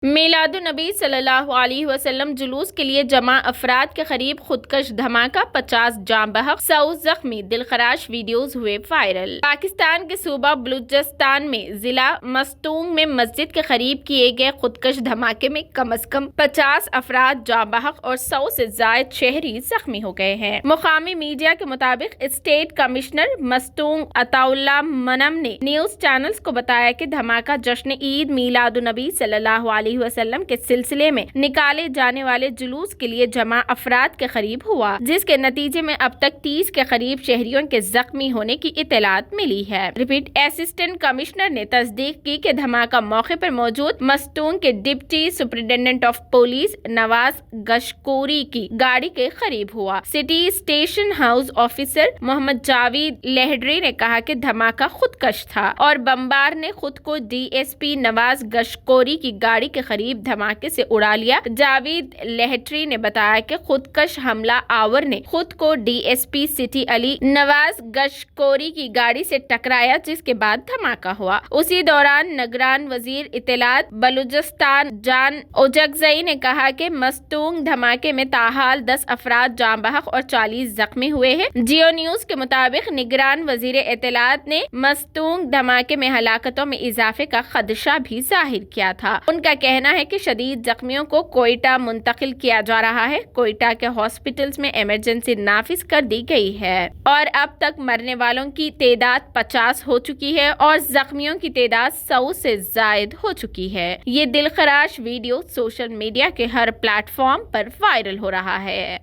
میلاد النبی صلی اللہ علیہ وسلم جلوس کے لیے جمع افراد کے قریب خودکش دھماکہ، 50 جاں بحق، 100 زخمی، دلخراش ویڈیوز ہوئے وائرل۔ پاکستان کے صوبہ بلوچستان میں ضلع مستونگ میں مسجد کے قریب کیے گئے خودکش دھماکے میں کم از کم 50 افراد جاں بحق اور 100 سے زائد شہری زخمی ہو گئے ہیں۔ مقامی میڈیا کے مطابق اسٹیٹ کمشنر مستونگ عطا اللہ منم نے نیوز چینلز کو بتایا کہ دھماکہ جشن عید میلاد النبی صلی اللہ علیہ وسلم کے سلسلے میں نکالے جانے والے جلوس کے لیے جمع افراد کے قریب ہوا، جس کے نتیجے میں اب تک 30 کے قریب شہریوں کے زخمی ہونے کی اطلاعات ملی ہے۔ اسسٹنٹ کمشنر نے تصدیق کی کہ دھماکہ موقع پر موجود مستونگ کے ڈپٹی سپرنٹینڈنٹ آف پولیس نواز گشکوری کی گاڑی کے قریب ہوا۔ سٹی اسٹیشن ہاؤس آفیسر محمد جاوید لہڑری نے کہا کہ دھماکہ خودکش تھا اور بمبار نے خود کو ڈی ایس پی نواز گشکوری کی گاڑی کے قریب دھماکے سے اڑا لیا۔ جاوید لہٹری نے بتایا کہ خودکش حملہ آور نے خود کو D S P city Ali Nawaz Gishkori کی گاڑی سے ٹکرایا، جس کے بعد دھماکہ ہوا۔ اسی دوران نگران وزیر اطلاعات بلوچستان جان اوجگزئی نے کہا کہ مستونگ دھماکے میں تاحال 10 افراد جاں بحق اور 40 زخمی ہوئے ہیں۔ جیو نیوز کے مطابق نگران وزیر اطلاعات نے مستونگ دھماکے میں ہلاکتوں میں اضافے کا خدشہ بھی ظاہر کیا تھا۔ ان کا کہنا ہے کہ شدید زخمیوں کو کوئٹہ منتقل کیا جا رہا ہے۔ کوئٹہ کے ہاسپٹلز میں ایمرجنسی نافذ کر دی گئی ہے اور اب تک مرنے والوں کی تعداد 50 ہو چکی ہے اور زخمیوں کی تعداد 100 سے زائد ہو چکی ہے۔ یہ دلخراش ویڈیو سوشل میڈیا کے ہر پلیٹ فارم پر وائرل ہو رہا ہے۔